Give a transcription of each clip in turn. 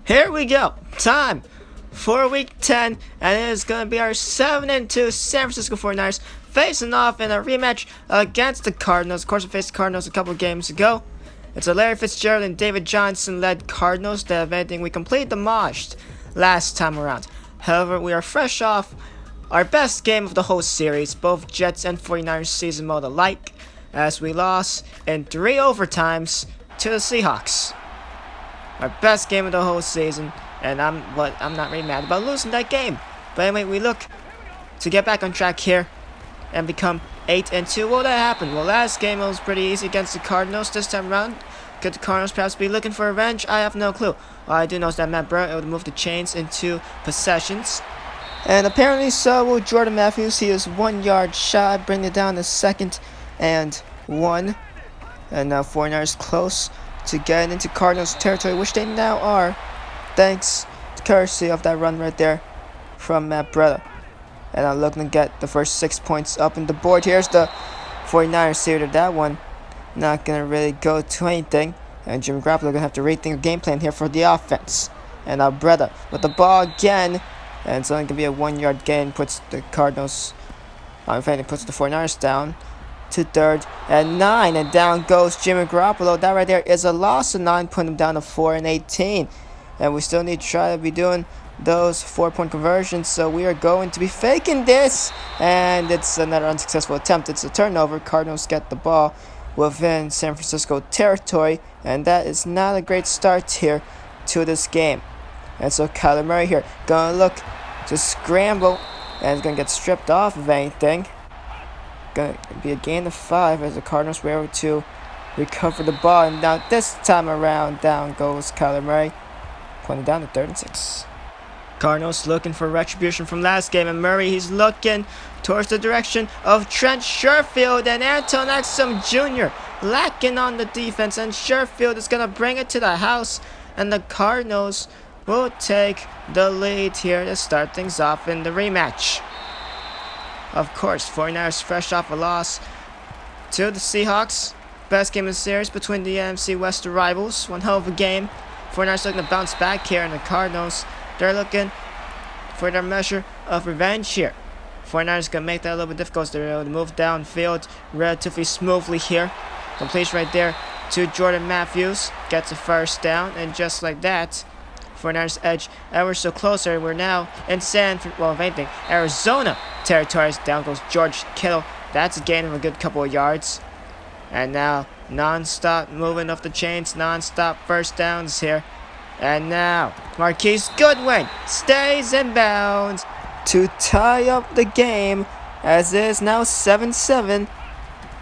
Here we go. Time for week 10, and it is going to be our 7-2 San Francisco 49ers facing off in a rematch against the Cardinals. Of course, we faced the Cardinals a couple of games ago. It's a Larry Fitzgerald and David Johnson-led Cardinals that, if anything, we completed demolished last time around. However, we are fresh off our best game of the whole series, both Jets and 49ers season mode alike, as we lost in 3 overtimes to the Seahawks. Our best game of the whole season, and I'm not really mad about losing that game. But anyway, we look to get back on track here and become 8-2. Will that happen? Well, last game it was pretty easy against the Cardinals. This time around, could the Cardinals perhaps be looking for revenge? I have no clue. All I do know is that Matt Burrow able to move the chains into possessions. And apparently so will Jordan Matthews. He is 1 yard shy, bringing it down to 2nd and 1. And now 49ers close to getting into Cardinals territory, which they now are, thanks to courtesy of that run right there from Matt Breida. And I'm looking to get the first 6 points up in the board. Here's the 49ers here to that one. Not going to really go to anything. And Jimmy Garoppolo going to have to rethink a game plan here for the offense. And now Breida with the ball again. And it's only going to be a 1 yard gain. Puts the Cardinals, if anything, puts the 49ers down to 3rd and 9, and down goes Jimmy Garoppolo. That right there is a loss of 9, putting him down to 4 and 18. And we still need to try to be doing those 4-point conversions, so we are going to be faking this, and it's another unsuccessful attempt. It's a turnover. Cardinals get the ball within San Francisco territory, and that is not a great start here to this game. And so Kyler Murray here gonna look to scramble, and is gonna get stripped off of anything. Gonna be a gain of 5 as the Cardinals were able to recover the ball, and now this time around down goes Kyler Murray, pointing down to 3rd and 6. Cardinals looking for retribution from last game, and Murray, he's looking towards the direction of Trent Sherfield, and Anton Exum Jr. lacking on the defense, and Sherfield is gonna bring it to the house, and the Cardinals will take the lead here to start things off in the rematch. Of course, 49ers fresh off a loss to the Seahawks. Best game of the series between the NFC West rivals. One hell of a game. 49ers looking to bounce back here, and the Cardinals, they're looking for their measure of revenge here. 49ers going to make that a little bit difficult. They're able to move downfield relatively smoothly here. Completion right there to Jordan Matthews. Gets a first down, and just like that, 49ers edge ever so closer. We're now in if anything, Arizona territory. Down goes George Kittle. That's a gain of a good couple of yards. And now non-stop moving of the chains, non-stop first downs here. And now Marquise Goodwin stays in bounds to tie up the game, as it is now 7-7.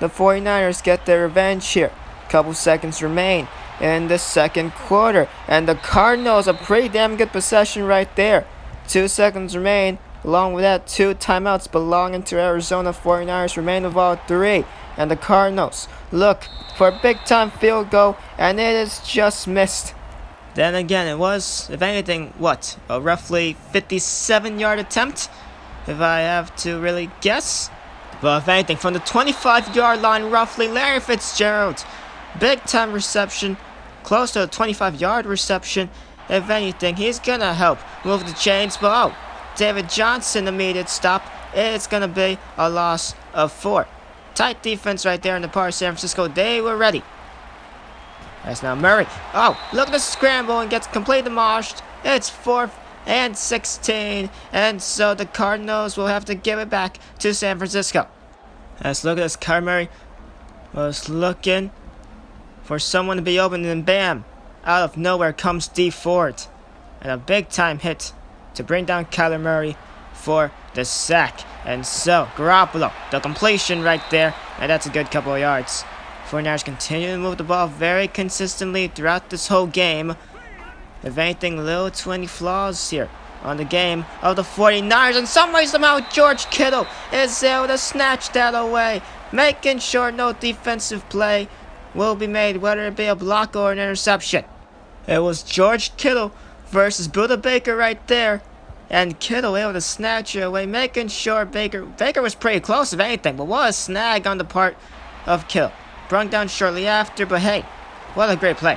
The 49ers get their revenge here. Couple seconds remain in the second quarter, and the Cardinals, a pretty damn good possession right there. 2 seconds remain. Along with that, 2 timeouts belonging to Arizona. 49ers remain of all 3, and the Cardinals look for a big time field goal, and it is just missed. Then again, it was, if anything, a roughly 57-yard attempt, if I have to really guess. But if anything, from the 25-yard line, roughly, Larry Fitzgerald, big-time reception, close to a 25-yard reception. If anything, he's gonna help move the chains. But David Johnson, immediate stop. It's gonna be a loss of 4. Tight defense right there in the part of San Francisco. They were ready. That's now Murray. Look at the scramble and gets completely demolished. It's 4th and 16. And so the Cardinals will have to give it back to San Francisco. Let's look at this. Kyler Murray was looking for someone to be open, and bam, out of nowhere comes D Ford, and a big time hit to bring down Kyler Murray for the sack. And so Garoppolo, the completion right there, and that's a good couple of yards. 49ers continue to move the ball very consistently throughout this whole game. If anything, little too many flaws here on the game of the 49ers. In some way, somehow, George Kittle is able to snatch that away, making sure no defensive play will be made, whether it be a block or an interception. It was George Kittle versus Buda Baker right there, and Kittle able to snatch it away, making sure Baker was pretty close, if anything, but what a snag on the part of Kittle. Brung down shortly after, but hey, what a great play.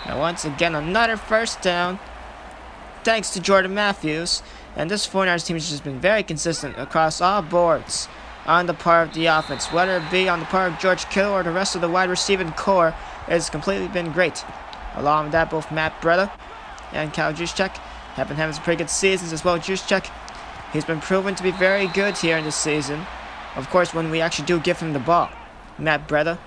And once again, another first down, thanks to Jordan Matthews. And this 49ers team has just been very consistent across all boards on the part of the offense. Whether it be on the part of George Kittle or the rest of the wide receiving core, it's completely been great. Along with that, both Matt Breida and Kyle Juszczyk have been having some pretty good seasons as well. Juszczyk, he's been proven to be very good here in this season. Of course, when we actually do give him the ball. Matt Breida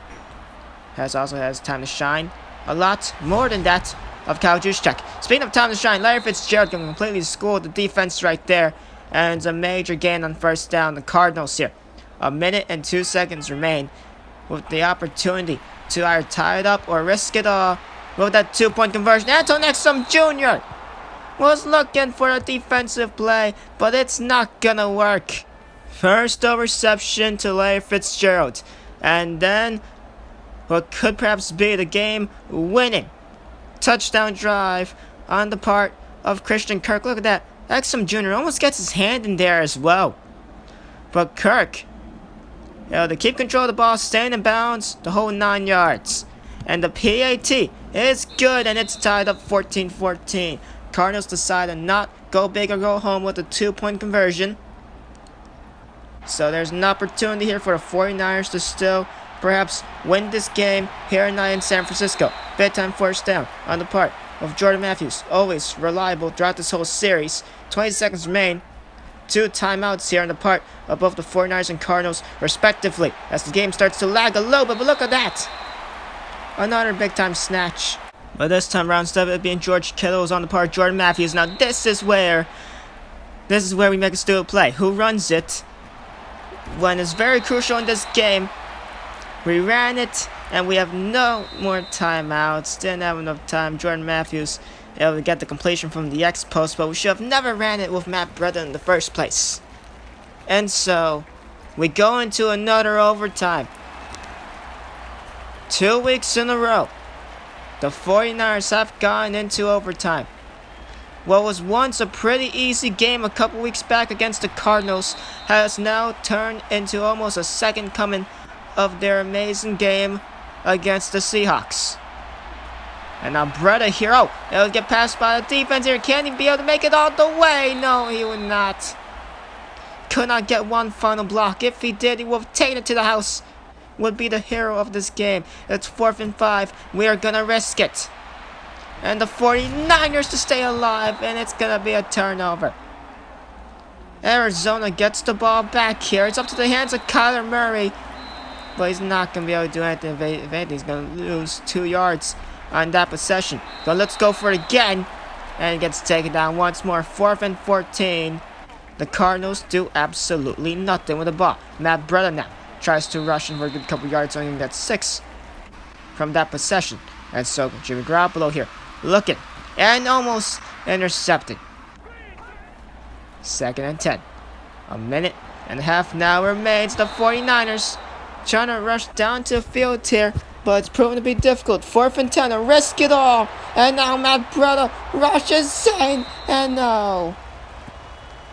also has time to shine. A lot more than that of Kyle Juszczyk. Speaking of time to shine, Larry Fitzgerald can completely school the defense right there. And it's a major gain on first down. The Cardinals here. 1 minute and 2 seconds remain with the opportunity to either tie it up or risk it all with that 2-point conversion. Anton Exum Jr. was looking for a defensive play, but it's not gonna work. First reception to Larry Fitzgerald. And then what could perhaps be the game-winning touchdown drive on the part of Christian Kirk. Look at that. Exum Jr. almost gets his hand in there as well. But Kirk, to keep control of the ball, staying in bounds the whole 9 yards. And the PAT is good, and it's tied up 14-14. Cardinals decide to not go big or go home with a 2-point conversion. So there's an opportunity here for the 49ers to still perhaps win this game here tonight in San Francisco. Big time first down on the part of Jordan Matthews. Always reliable throughout this whole series. 20 seconds remain. 2 timeouts here on the part of both the 49ers and Cardinals respectively as the game starts to lag a little bit. But look at that. Another big time snatch. But this time around, instead of it being George Kittle on the part of Jordan Matthews. Now this is where we make a stupid play. Who runs it? When it's very crucial in this game. We ran it, and we have no more timeouts. Didn't have enough time. Jordan Matthews able to get the completion from the X post, but we should have never ran it with Matt Breida in the first place. And so, we go into another overtime. 2 weeks in a row, the 49ers have gone into overtime. What was once a pretty easy game a couple weeks back against the Cardinals has now turned into almost a second coming of their amazing game against the Seahawks. And now Breida here. Oh, it'll get passed by the defense here. Can he be able to make it all the way? No, he would not. Could not get one final block. If he did, he would have taken it to the house. Would be the hero of this game. It's 4th and 5. We are gonna risk it. And the 49ers to stay alive. And it's gonna be a turnover. Arizona gets the ball back here. It's up to the hands of Kyler Murray. But he's not going to be able to do anything. If anything, he's going to lose 2 yards on that possession. So let's go for it again. And he gets taken down once more. 4th and 14. The Cardinals do absolutely nothing with the ball. Matt Breida now tries to rush in for a good couple yards. Only gets 6 from that possession. And so Jimmy Garoppolo here looking. And almost intercepted. 2nd and 10. 1 minute and a half now remains. The 49ers trying to rush down to the field here, but it's proven to be difficult. 4th and 10, a risk it all. And now Matt Breida rushes in, and no.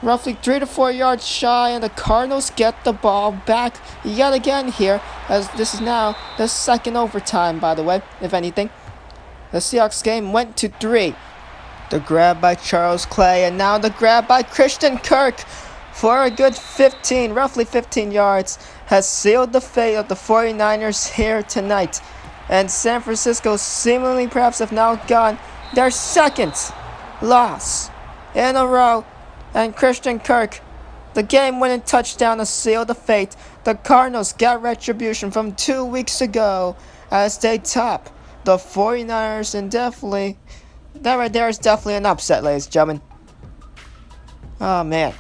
Roughly 3 to 4 yards shy, and the Cardinals get the ball back yet again here, as this is now the second overtime, by the way, if anything. The Seahawks game went to 3. The grab by Charles Clay, and now the grab by Christian Kirk for a good roughly 15 yards, has sealed the fate of the 49ers here tonight. And San Francisco seemingly perhaps have now gone their second loss in a row. And Christian Kirk, the game-winning touchdown to seal the fate. The Cardinals got retribution from 2 weeks ago as they top the 49ers, and definitely, that right there is definitely an upset, ladies and gentlemen. Oh, man.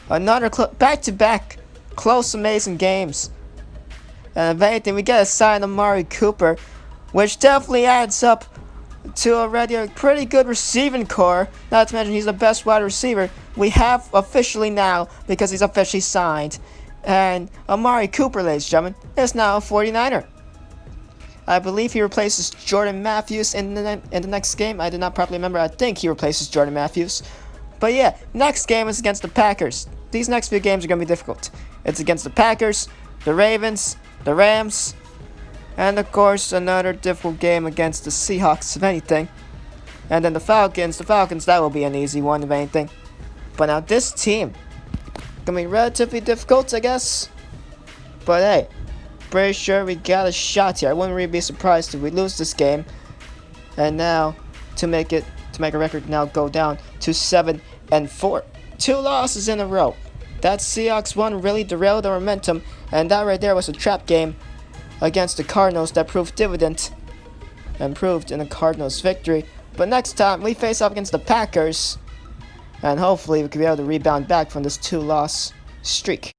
Another back-to-back close, amazing games. And if anything, we get a sign of Amari Cooper, which definitely adds up to already a pretty good receiving core. Not to mention he's the best wide receiver we have officially now, because he's officially signed. And Amari Cooper, ladies and gentlemen, is now a 49er. I believe he replaces Jordan Matthews in the next game. I did not properly remember. I think he replaces Jordan Matthews. But yeah, next game is against the Packers. These next few games are going to be difficult. It's against the Packers, the Ravens, the Rams, And of course, another difficult game against the Seahawks, if anything. And then the Falcons, that will be an easy one, if anything. But now this team, gonna be relatively difficult, I guess. But hey, pretty sure we got a shot here. I wouldn't really be surprised if we lose this game. And now, to make a record now go down to 7-4. 2 losses in a row. That Seahawks one really derailed the momentum, and that right there was a trap game against the Cardinals that proved dividend and proved in the Cardinals' victory. But next time we face up against the Packers, and hopefully we can be able to rebound back from this 2-loss streak.